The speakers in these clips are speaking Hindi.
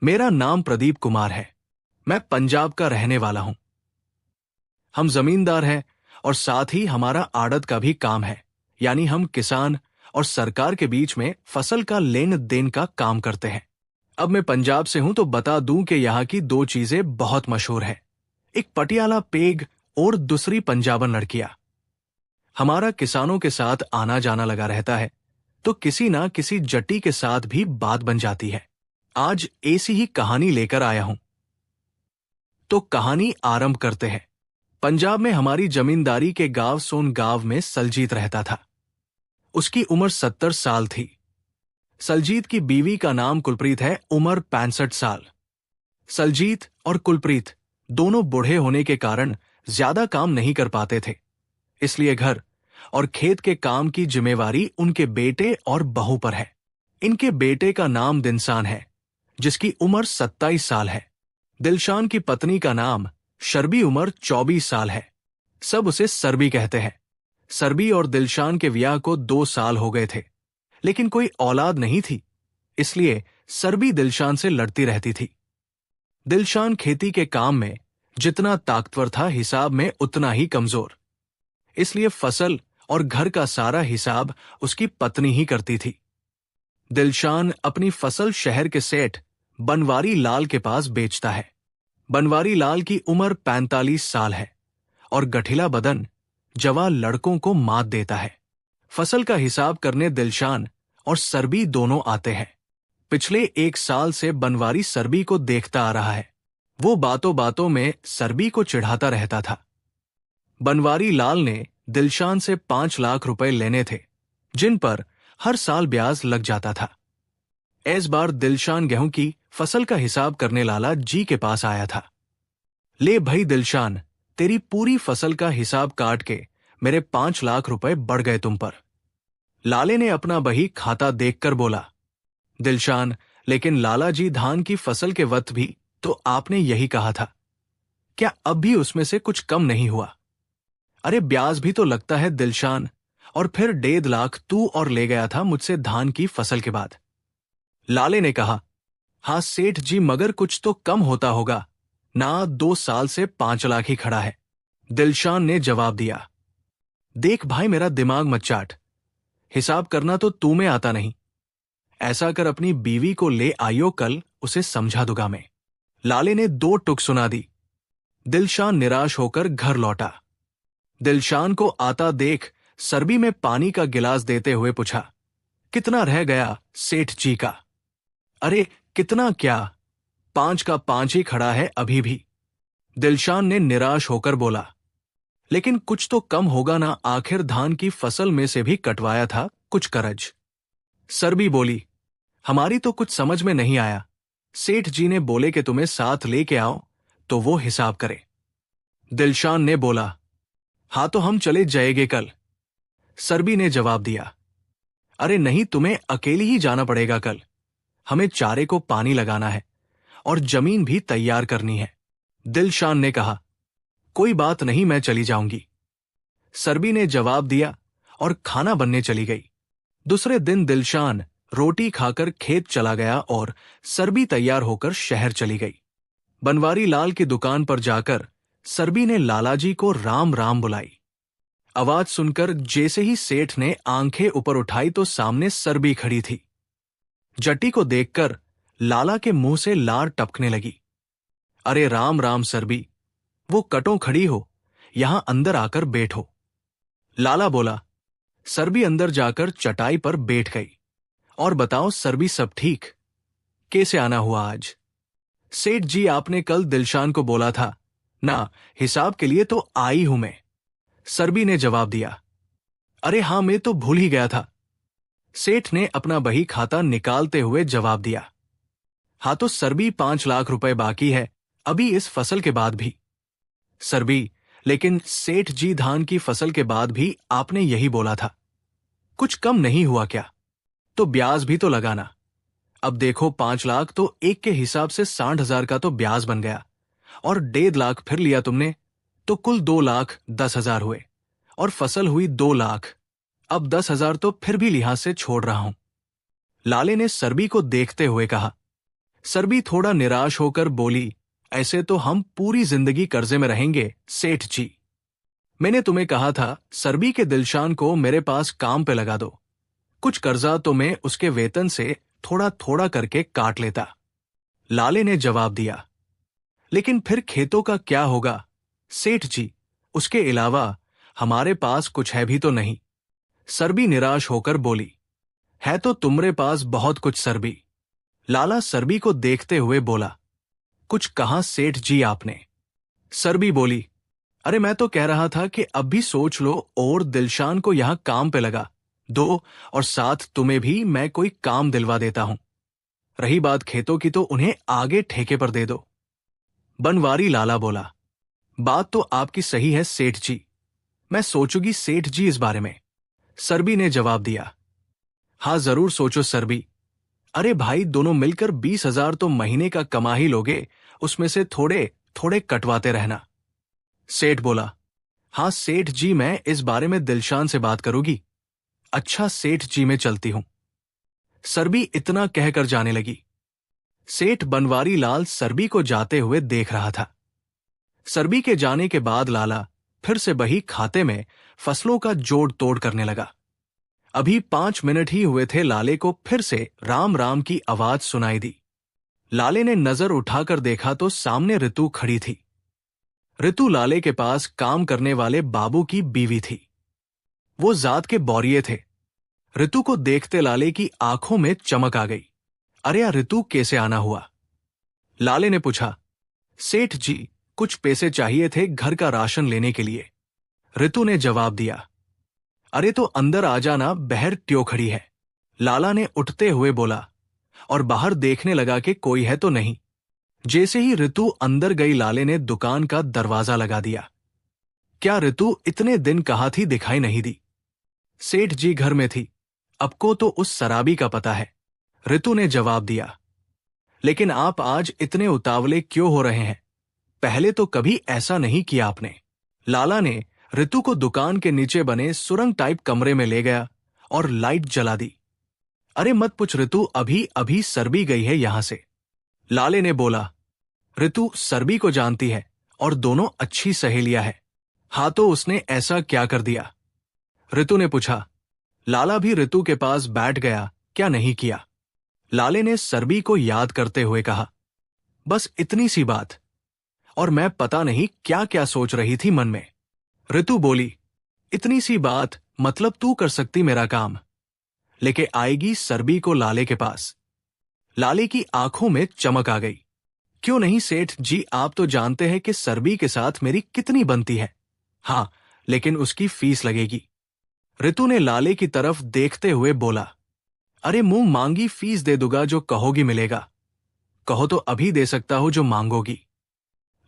मेरा नाम प्रदीप कुमार है। मैं पंजाब का रहने वाला हूं। हम जमींदार हैं और साथ ही हमारा आड़त का भी काम है, यानी हम किसान और सरकार के बीच में फसल का लेन देन का काम करते हैं। अब मैं पंजाब से हूं तो बता दूं कि यहाँ की दो चीजें बहुत मशहूर हैं। एक पटियाला पेग और दूसरी पंजाबन लड़कियां। हमारा किसानों के साथ आना जाना लगा रहता है, तो किसी ना किसी जट्टी के साथ भी बात बन जाती है। आज ऐसी ही कहानी लेकर आया हूं। तो कहानी आरंभ करते हैं। पंजाब में हमारी जमींदारी के गांव सोन गांव में सलजीत रहता था। उसकी उम्र 70 साल थी। सलजीत की बीवी का नाम कुलप्रीत है, उम्र 65 साल। सलजीत और कुलप्रीत दोनों बूढ़े होने के कारण ज्यादा काम नहीं कर पाते थे, इसलिए घर और खेत के काम की जिम्मेवारी उनके बेटे और बहू पर है। इनके बेटे का नाम दिलशान है, जिसकी उम्र 27 साल है। दिलशान की पत्नी का नाम शर्बी, उम्र 24 साल है। सब उसे सरबी कहते हैं। सरबी और दिलशान के ब्याह को 2 साल हो गए थे, लेकिन कोई औलाद नहीं थी, इसलिए सरबी दिलशान से लड़ती रहती थी। दिलशान खेती के काम में जितना ताकतवर था, हिसाब में उतना ही कमजोर, इसलिए फसल और घर का सारा हिसाब उसकी पत्नी ही करती थी। दिलशान अपनी फसल शहर के सेठ बनवारी लाल के पास बेचता है। बनवारी लाल की उम्र 45 साल है और गठिला बदन जवान लड़कों को मात देता है। फसल का हिसाब करने दिलशान और सरबी दोनों आते हैं। पिछले 1 साल से बनवारी सरबी को देखता आ रहा है। वो बातों बातों में सरबी को चिढ़ाता रहता था। बनवारी लाल ने दिलशान से 5 लाख रुपए लेने थे, जिन पर हर साल ब्याज लग जाता था। इस बार दिलशान गेहूं की फसल का हिसाब करने लाला जी के पास आया था। ले भाई दिलशान, तेरी पूरी फसल का हिसाब काट के मेरे 5 लाख रुपए बढ़ गए तुम पर। लाले ने अपना बही खाता देखकर बोला। दिलशान, लेकिन लाला जी, धान की फसल के वक्त भी तो आपने यही कहा था, क्या अब भी उसमें से कुछ कम नहीं हुआ? अरे ब्याज भी तो लगता है दिलशान, और फिर 1.5 लाख तू और ले गया था मुझसे धान की फसल के बाद। लाले ने कहा, हाँ सेठ जी, मगर कुछ तो कम होता होगा ना, 2 साल से 5 लाख ही खड़ा है। दिलशान ने जवाब दिया। देख भाई, मेरा दिमाग मत चाट, हिसाब करना तो तू में आता नहीं। ऐसा कर, अपनी बीवी को ले आइयो, कल उसे समझा दूंगा मैं। लाले ने 2 टुक सुना दी। दिलशान निराश होकर घर लौटा। दिलशान को आता देख सरबी में पानी का गिलास देते हुए पूछा, कितना रह गया सेठ जी का? अरे कितना क्या, 5 का 5 ही खड़ा है अभी भी। दिलशान ने निराश होकर बोला। लेकिन कुछ तो कम होगा ना, आखिर धान की फसल में से भी कटवाया था कुछ करज। सरबी बोली, हमारी तो कुछ समझ में नहीं आया। सेठ जी ने बोले कि तुम्हें साथ लेके आओ तो वो हिसाब करे। दिलशान ने बोला, हाँ तो हम चले जाएंगे कल। सरबी ने जवाब दिया। अरे नहीं, तुम्हें अकेली ही जाना पड़ेगा कल। हमें चारे को पानी लगाना है और जमीन भी तैयार करनी है। दिलशान ने कहा, कोई बात नहीं, मैं चली जाऊंगी। सरबी ने जवाब दिया और खाना बनने चली गई। दूसरे दिन दिलशान रोटी खाकर खेत चला गया और सरबी तैयार होकर शहर चली गई। बनवारी लाल की दुकान पर जाकर सरबी ने लालाजी को राम राम बुलाई। आवाज सुनकर जैसे ही सेठ ने आंखें ऊपर उठाई तो सामने सरबी खड़ी थी। जट्टी को देखकर लाला के मुंह से लार टपकने लगी। अरे राम राम सरबी, वो कटों खड़ी हो, यहां अंदर आकर बैठो। लाला बोला। सरबी अंदर जाकर चटाई पर बैठ गई। और बताओ सरबी, सब ठीक? कैसे आना हुआ आज? सेठ जी, आपने कल दिलशान को बोला था ना, हिसाब के लिए तो आई हूं मैं। सरबी ने जवाब दिया। अरे हाँ, मैं तो भूल ही गया था। सेठ ने अपना बही खाता निकालते हुए जवाब दिया। हाँ तो सरबी, 5 लाख रुपए बाकी है अभी इस फसल के बाद भी। सरबी, लेकिन सेठ जी, धान की फसल के बाद भी आपने यही बोला था, कुछ कम नहीं हुआ क्या? तो ब्याज भी तो लगाना। अब देखो, 5 लाख तो एक के हिसाब से 60,000 का तो ब्याज बन गया, और 1.5 लाख फिर लिया तुमने, तो कुल 2,10,000 हुए, और फसल हुई 2 लाख। अब 10,000 तो फिर भी लिहाज से छोड़ रहा हूं। लाले ने सरबी को देखते हुए कहा। सरबी थोड़ा निराश होकर बोली, ऐसे तो हम पूरी जिंदगी कर्जे में रहेंगे सेठ जी। मैंने तुम्हें कहा था सरबी के दिलशान को मेरे पास काम पे लगा दो। कुछ कर्जा तो मैं उसके वेतन से थोड़ा थोड़ा करके काट लेता। लाले ने जवाब दिया। लेकिन फिर खेतों का क्या होगा सेठ जी? उसके अलावा हमारे पास कुछ है भी तो नहीं। सरबी निराश होकर बोली। है तो तुम्हारे पास बहुत कुछ सरबी। लाला सरबी को देखते हुए बोला। कुछ कहा सेठ जी आपने? सरबी बोली, अरे मैं तो कह रहा था कि अब भी सोच लो और दिलशान को यहां काम पे लगा दो, और साथ तुम्हें भी मैं कोई काम दिलवा देता हूं। रही बात खेतों की तो उन्हें आगे ठेके पर दे दो। बनवारी लाला बोला, बात तो आपकी सही है सेठ जी, मैं सोचूंगी सेठ जी इस बारे में। सरबी ने जवाब दिया। हाँ जरूर सोचो सरबी। अरे भाई दोनों मिलकर 20,000 तो महीने का कमा ही लोगे, उसमें से थोड़े थोड़े कटवाते रहना। सेठ बोला। हाँ सेठ जी मैं इस बारे में दिलशान से बात करूंगी। अच्छा सेठ जी मैं चलती हूं। सरबी इतना कहकर जाने लगी। सेठ बनवारी लाल सरबी को जाते हुए देख रहा था। सरबी के जाने के बाद लाला फिर से बही खाते में फसलों का जोड़ तोड़ करने लगा। अभी 5 मिनट ही हुए थे, लाले को फिर से राम राम की आवाज सुनाई दी। लाले ने नजर उठाकर देखा तो सामने ऋतु खड़ी थी। ऋतु लाले के पास काम करने वाले बाबू की बीवी थी। वो जात के बौरिये थे। ऋतु को देखते लाले की आंखों में चमक आ गई। अरे यार ऋतु कैसे आना हुआ? लाले ने पूछा। सेठ जी कुछ पैसे चाहिए थे घर का राशन लेने के लिए। ऋतु ने जवाब दिया। अरे तो अंदर आ जाना, बहर ट्यो खड़ी है। लाला ने उठते हुए बोला और बाहर देखने लगा कि कोई है तो नहीं। जैसे ही ऋतु अंदर गई लाले ने दुकान का दरवाजा लगा दिया। क्या ऋतु इतने दिन कहाँ थी, दिखाई नहीं दी? सेठ जी घर में थी, आपको तो उस शराबी का पता है, ऋतु ने जवाब दिया। लेकिन आप आज इतने उतावले क्यों हो रहे हैं? पहले तो कभी ऐसा नहीं किया आपने। लाला ने ऋतु को दुकान के नीचे बने सुरंग टाइप कमरे में ले गया और लाइट जला दी। अरे मत पूछ ऋतु, अभी अभी सरबी गई है यहां से। लाले ने बोला। ऋतु सरबी को जानती है और दोनों अच्छी सहेलियां हैं। हाँ तो उसने ऐसा क्या कर दिया? ऋतु ने पूछा। लाला भी ऋतु के पास बैठ गया। क्या नहीं किया? लाले ने सरबी को याद करते हुए कहा। बस इतनी सी बात, और मैं पता नहीं क्या क्या सोच रही थी मन में। ऋतु बोली। इतनी सी बात मतलब तू कर सकती मेरा काम? लेके आएगी सरबी को लाले के पास। लाले की आंखों में चमक आ गई। क्यों नहीं सेठ जी, आप तो जानते हैं कि सरबी के साथ मेरी कितनी बनती है। हाँ लेकिन उसकी फीस लगेगी। ऋतु ने लाले की तरफ देखते हुए बोला। अरे मुंह मांगी फीस दे दूंगा, जो कहोगी मिलेगा। कहो तो अभी दे सकता हूं जो मांगोगी।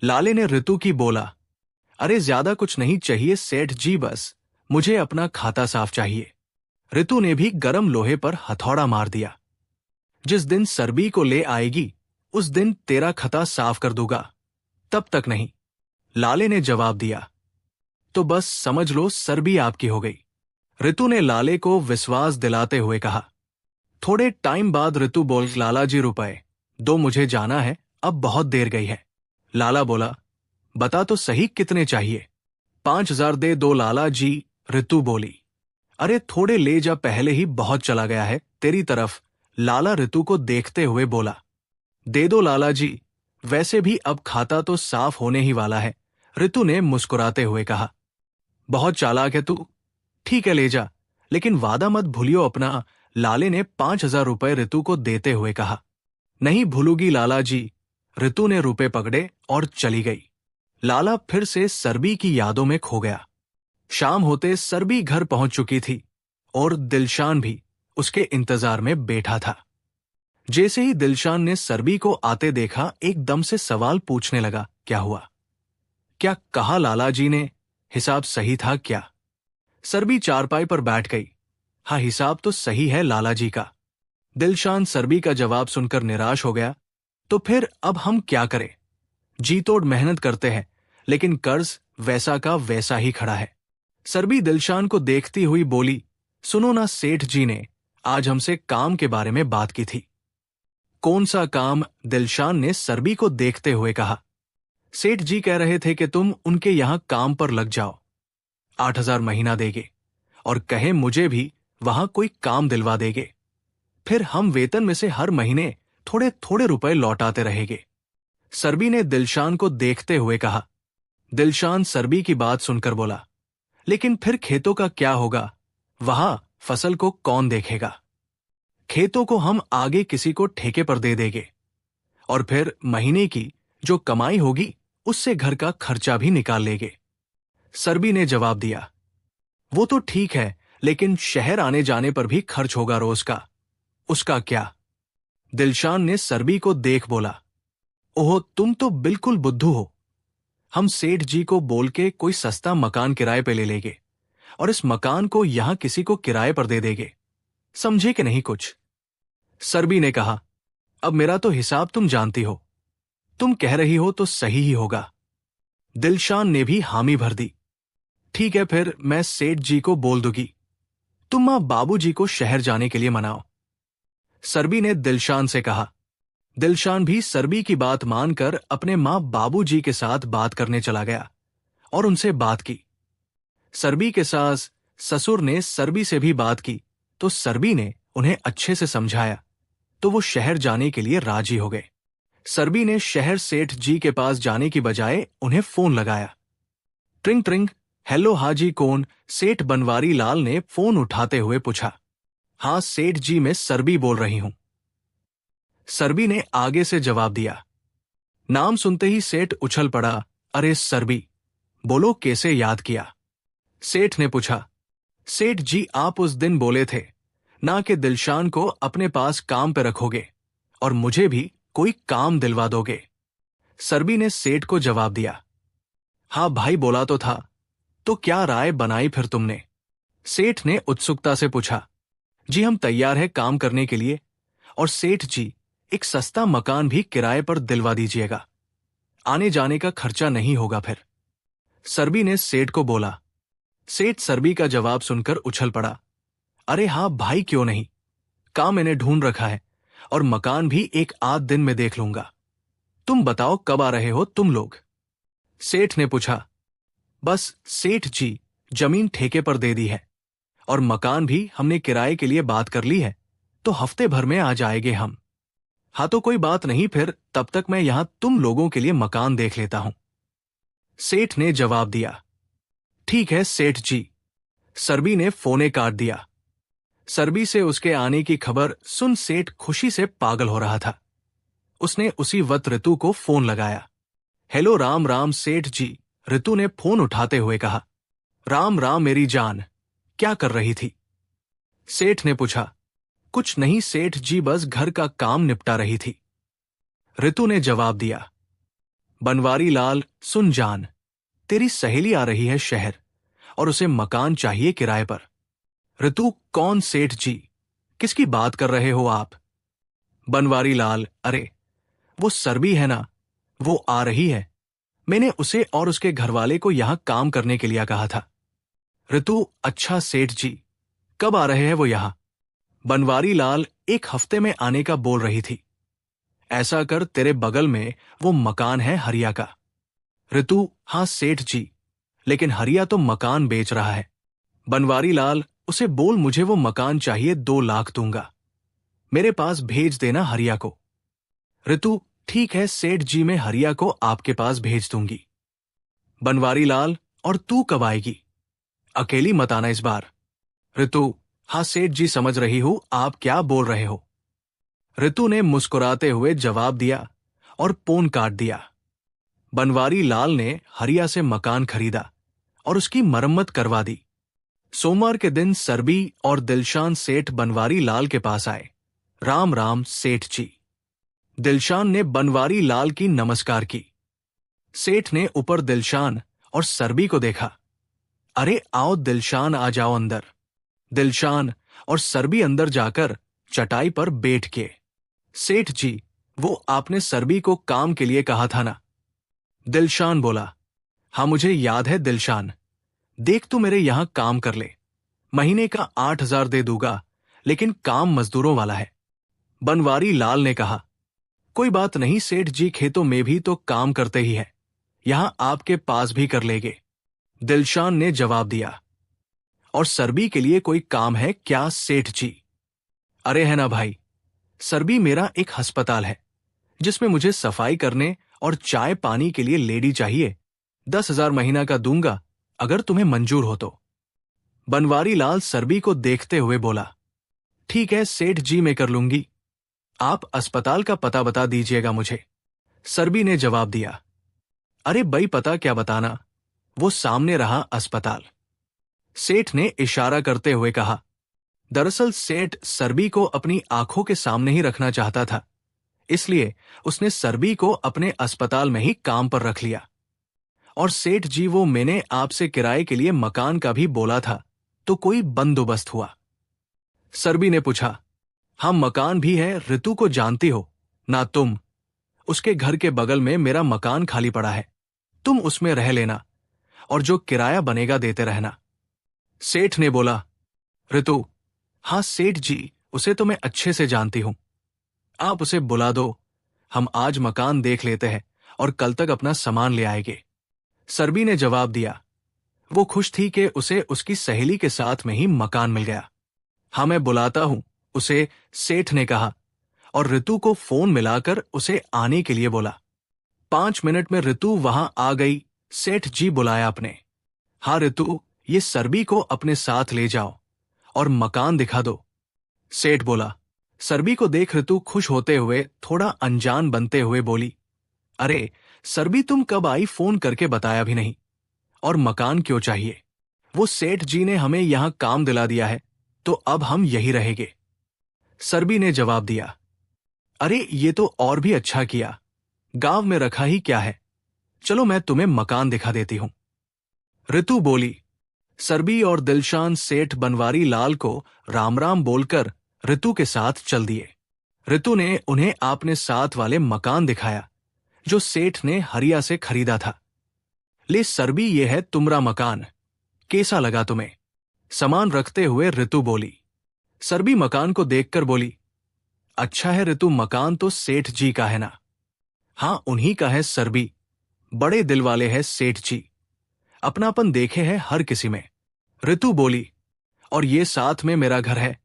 लाले ने ऋतु की बोला। अरे ज्यादा कुछ नहीं चाहिए सेठ जी, बस मुझे अपना खाता साफ चाहिए। ऋतु ने भी गरम लोहे पर हथौड़ा मार दिया। जिस दिन सरबी को ले आएगी उस दिन तेरा खाता साफ कर दूंगा, तब तक नहीं। लाले ने जवाब दिया। तो बस समझ लो सरबी आपकी हो गई। ऋतु ने लाले को विश्वास दिलाते हुए कहा। थोड़े टाइम बाद ऋतु बोल, लाला जी रुपए दो, मुझे जाना है, अब बहुत देर गई है। लाला बोला। बता तो सही कितने चाहिए? 5,000 दे दो लाला जी, ऋतु बोली। अरे थोड़े ले जा, पहले ही बहुत चला गया है तेरी तरफ। लाला ऋतु को देखते हुए बोला। दे दो लाला जी, वैसे भी अब खाता तो साफ होने ही वाला है, ऋतु ने मुस्कुराते हुए कहा। बहुत चालाक है तू। ठीक है ले जा, लेकिन वादा मत भूलियो अपना, लाले ने 5,000 रुपए ऋतु को देते हुए कहा। नहीं भूलूगी लाला जी, ऋतु ने रुपए पकड़े और चली गई। लाला फिर से सरबी की यादों में खो गया। शाम होते सरबी घर पहुंच चुकी थी और दिलशान भी उसके इंतजार में बैठा था। जैसे ही दिलशान ने सरबी को आते देखा, एकदम से सवाल पूछने लगा। क्या हुआ? क्या कहा लाला जी ने? हिसाब सही था क्या? सरबी चारपाई पर बैठ गई। हाँ हिसाब तो सही है लाला जी का। दिलशान सरबी का जवाब सुनकर निराश हो गया। तो फिर अब हम क्या करें? जी तोड़ मेहनत करते हैं, लेकिन कर्ज वैसा का वैसा ही खड़ा है। सरबी दिलशान को देखती हुई बोली। सुनो ना, सेठ जी ने आज हमसे काम के बारे में बात की थी। कौन सा काम? दिलशान ने सरबी को देखते हुए कहा। सेठ जी कह रहे थे कि तुम उनके यहां काम पर लग जाओ, 8,000 महीना देगे और कहे मुझे भी वहां कोई काम दिलवा देगे, फिर हम वेतन में से हर महीने थोड़े थोड़े रुपए लौटाते रहेंगे। सरबी ने दिलशान को देखते हुए कहा। दिलशान सरबी की बात सुनकर बोला, लेकिन फिर खेतों का क्या होगा? वहां फसल को कौन देखेगा? खेतों को हम आगे किसी को ठेके पर दे देंगे और फिर महीने की जो कमाई होगी उससे घर का खर्चा भी निकाल लेंगे। सरबी ने जवाब दिया, वो तो ठीक है, लेकिन शहर आने जाने पर भी खर्च होगा रोज का, उसका क्या? दिलशान ने सरबी को देख बोला, ओह तुम तो बिल्कुल बुद्धू हो। हम सेठ जी को बोल के कोई सस्ता मकान किराए पे ले लेंगे और इस मकान को यहां किसी को किराए पर दे देंगे, समझे कि नहीं कुछ? सरबी ने कहा, अब मेरा तो हिसाब तुम जानती हो, तुम कह रही हो तो सही ही होगा। दिलशान ने भी हामी भर दी। ठीक है, फिर मैं सेठ जी को बोल दूंगी, तुम मां बाबूजी को शहर जाने के लिए मनाओ। सरबी ने दिलशान से कहा। दिलशान भी सरबी की बात मानकर अपने मां बाबूजी के साथ बात करने चला गया और उनसे बात की। सरबी के सास ससुर ने सरबी से भी बात की तो सरबी ने उन्हें अच्छे से समझाया तो वो शहर जाने के लिए राजी हो गए। सरबी ने शहर सेठ जी के पास जाने की बजाय उन्हें फोन लगाया। ट्रिंग ट्रिंग, हेलो हाजी कौन? सेठ बनवारी लाल ने फोन उठाते हुए पूछा। हां सेठ जी, मैं सरबी बोल रही हूं। सरबी ने आगे से जवाब दिया। नाम सुनते ही सेठ उछल पड़ा, अरे सरबी, बोलो कैसे याद किया? सेठ ने पूछा। सेठ जी, आप उस दिन बोले थे ना कि दिलशान को अपने पास काम पे रखोगे और मुझे भी कोई काम दिलवा दोगे। सरबी ने सेठ को जवाब दिया। हां भाई, बोला तो था, तो क्या राय बनाई फिर तुमने? सेठ ने उत्सुकता से पूछा। जी हम तैयार है काम करने के लिए, और सेठ जी एक सस्ता मकान भी किराए पर दिलवा दीजिएगा, आने जाने का खर्चा नहीं होगा फिर, सरबी ने सेठ को बोला। सेठ सरबी का जवाब सुनकर उछल पड़ा। अरे हां भाई, क्यों नहीं, काम मैंने ढूंढ रखा है और मकान भी एक आध दिन में देख लूंगा। तुम बताओ कब आ रहे हो तुम लोग? सेठ ने पूछा। बस सेठ जी, जमीन ठेके पर दे दी है और मकान भी हमने किराए के लिए बात कर ली है, तो हफ्ते भर में आ जाएंगे हम। हाँ तो कोई बात नहीं, फिर तब तक मैं यहां तुम लोगों के लिए मकान देख लेता हूं, सेठ ने जवाब दिया। ठीक है सेठ जी। सरबी ने फोने काट दिया। सरबी से उसके आने की खबर सुन सेठ खुशी से पागल हो रहा था। उसने उसी वक्त ऋतु को फोन लगाया। हेलो राम राम सेठ जी, ऋतु ने फोन उठाते हुए कहा। राम राम मेरी जान, क्या कर रही थी? सेठ ने पूछा। कुछ नहीं सेठ जी, बस घर का काम निपटा रही थी, ऋतु ने जवाब दिया। बनवारी लाल सुन जान, तेरी सहेली आ रही है शहर और उसे मकान चाहिए किराए पर। ऋतु, कौन सेठ जी, किसकी बात कर रहे हो आप? बनवारी लाल, अरे वो सरबी है ना, वो आ रही है, मैंने उसे और उसके घरवाले को यहां काम करने के लिए कहा था। ऋतु, अच्छा सेठ जी, कब आ रहे हैं वो यहां? बनवारी लाल, एक हफ्ते में आने का बोल रही थी। ऐसा कर, तेरे बगल में वो मकान है हरिया का। ऋतु, हां सेठ जी, लेकिन हरिया तो मकान बेच रहा है। बनवारी लाल, उसे बोल मुझे वो मकान चाहिए, 2 लाख दूंगा, मेरे पास भेज देना हरिया को। ऋतु, ठीक है सेठ जी, मैं हरिया को आपके पास भेज दूंगी। बनवारी लाल, और तू कब आएगी? अकेली मत आना इस बार। ऋतु, हां सेठ जी, समझ रही हूं आप क्या बोल रहे हो। ऋतु ने मुस्कुराते हुए जवाब दिया और फोन काट दिया। बनवारी लाल ने हरिया से मकान खरीदा और उसकी मरम्मत करवा दी। सोमवार के दिन सरबी और दिलशान सेठ बनवारी लाल के पास आए। राम राम सेठ जी। दिलशान ने बनवारी लाल की नमस्कार की। सेठ ने ऊपर दिलशान और सरबी को देखा। अरे आओ दिलशान, आ जाओ अंदर। दिलशान और सरबी अंदर जाकर चटाई पर बैठ के। सेठ जी, वो आपने सरबी को काम के लिए कहा था ना? दिलशान बोला। हाँ मुझे याद है दिलशान, देख तू मेरे यहां काम कर ले, महीने का 8,000 दे दूंगा, लेकिन काम मजदूरों वाला है। बनवारी लाल ने कहा। कोई बात नहीं सेठ जी, खेतों में भी तो काम करते ही है, यहां आपके पास भी कर लेंगे, दिलशान ने जवाब दिया। और सरबी के लिए कोई काम है क्या सेठ जी? अरे है ना भाई, सरबी मेरा एक अस्पताल है जिसमें मुझे सफाई करने और चाय पानी के लिए लेडी चाहिए। 10,000 महीना का दूंगा अगर तुम्हें मंजूर हो तो। बनवारी लाल सरबी को देखते हुए बोला, ठीक है सेठ जी, मैं कर लूंगी, आप अस्पताल का पता बता दीजिएगा मुझे, सरबी ने जवाब दिया। अरे भाई पता क्या बताना, वो सामने रहा अस्पताल, सेठ ने इशारा करते हुए कहा। दरअसल सेठ सरबी को अपनी आंखों के सामने ही रखना चाहता था, इसलिए उसने सरबी को अपने अस्पताल में ही काम पर रख लिया। और सेठ जी, वो मैंने आपसे किराए के लिए मकान का भी बोला था, तो कोई बंदोबस्त हुआ? सरबी ने पूछा। हाँ मकान भी है, ऋतु को जानती हो ना तुम, उसके घर के बगल में मेरा मकान खाली पड़ा है, तुम उसमें रह लेना और जो किराया बनेगा देते रहना, सेठ ने बोला। ऋतु, हाँ सेठ जी, उसे तो मैं अच्छे से जानती हूं, आप उसे बुला दो, हम आज मकान देख लेते हैं और कल तक अपना सामान ले आएंगे, सरबी ने जवाब दिया। वो खुश थी कि उसे उसकी सहेली के साथ में ही मकान मिल गया। हाँ मैं बुलाता हूं उसे, सेठ ने कहा और ऋतु को फोन मिलाकर उसे आने के लिए बोला। 5 मिनट में ऋतु वहां आ गई। सेठ जी बुलाया आपने। हाँ ऋतु, ये सरबी को अपने साथ ले जाओ और मकान दिखा दो, सेठ बोला। सरबी को देख ऋतु खुश होते हुए थोड़ा अनजान बनते हुए बोली, अरे सरबी तुम कब आई, फोन करके बताया भी नहीं, और मकान क्यों चाहिए? वो सेठ जी ने हमें यहां काम दिला दिया है, तो अब हम यही रहेंगे, सरबी ने जवाब दिया। अरे ये तो और भी अच्छा किया, गांव में रखा ही क्या है, चलो मैं तुम्हें मकान दिखा देती हूं, ऋतु बोली। सरबी और दिलशान सेठ बनवारी लाल को राम राम बोलकर ऋतु के साथ चल दिए। ऋतु ने उन्हें अपने साथ वाले मकान दिखाया जो सेठ ने हरिया से खरीदा था। ले सरबी, ये है तुम्हारा मकान, कैसा लगा तुम्हें? सामान रखते हुए ऋतु बोली। सरबी मकान को देखकर बोली, अच्छा है ऋतु, मकान तो सेठ जी का है ना? हाँ उन्हीं का है सरबी, बड़े दिल वाले हैं सेठ जी, अपनापन देखे है हर किसी में, ऋतु बोली। और ये साथ में मेरा घर है,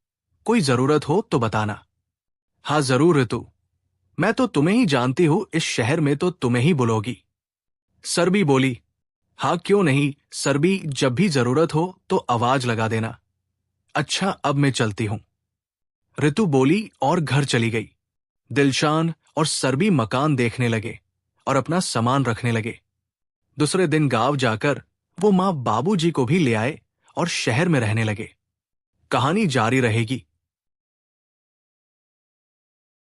कोई जरूरत हो तो बताना। हाँ जरूर ऋतु, मैं तो तुम्हें ही जानती हूं, इस शहर में तो तुम्हें ही बुलोगी, सरबी बोली। हाँ क्यों नहीं सरबी, जब भी जरूरत हो तो आवाज लगा देना। अच्छा अब मैं चलती हूं, ऋतु बोली और घर चली गई। दिलशान और सरबी मकान देखने लगे और अपना सामान रखने लगे। दूसरे दिन गांव जाकर वो मां बाबूजी को भी ले आए और शहर में रहने लगे। कहानी जारी रहेगी।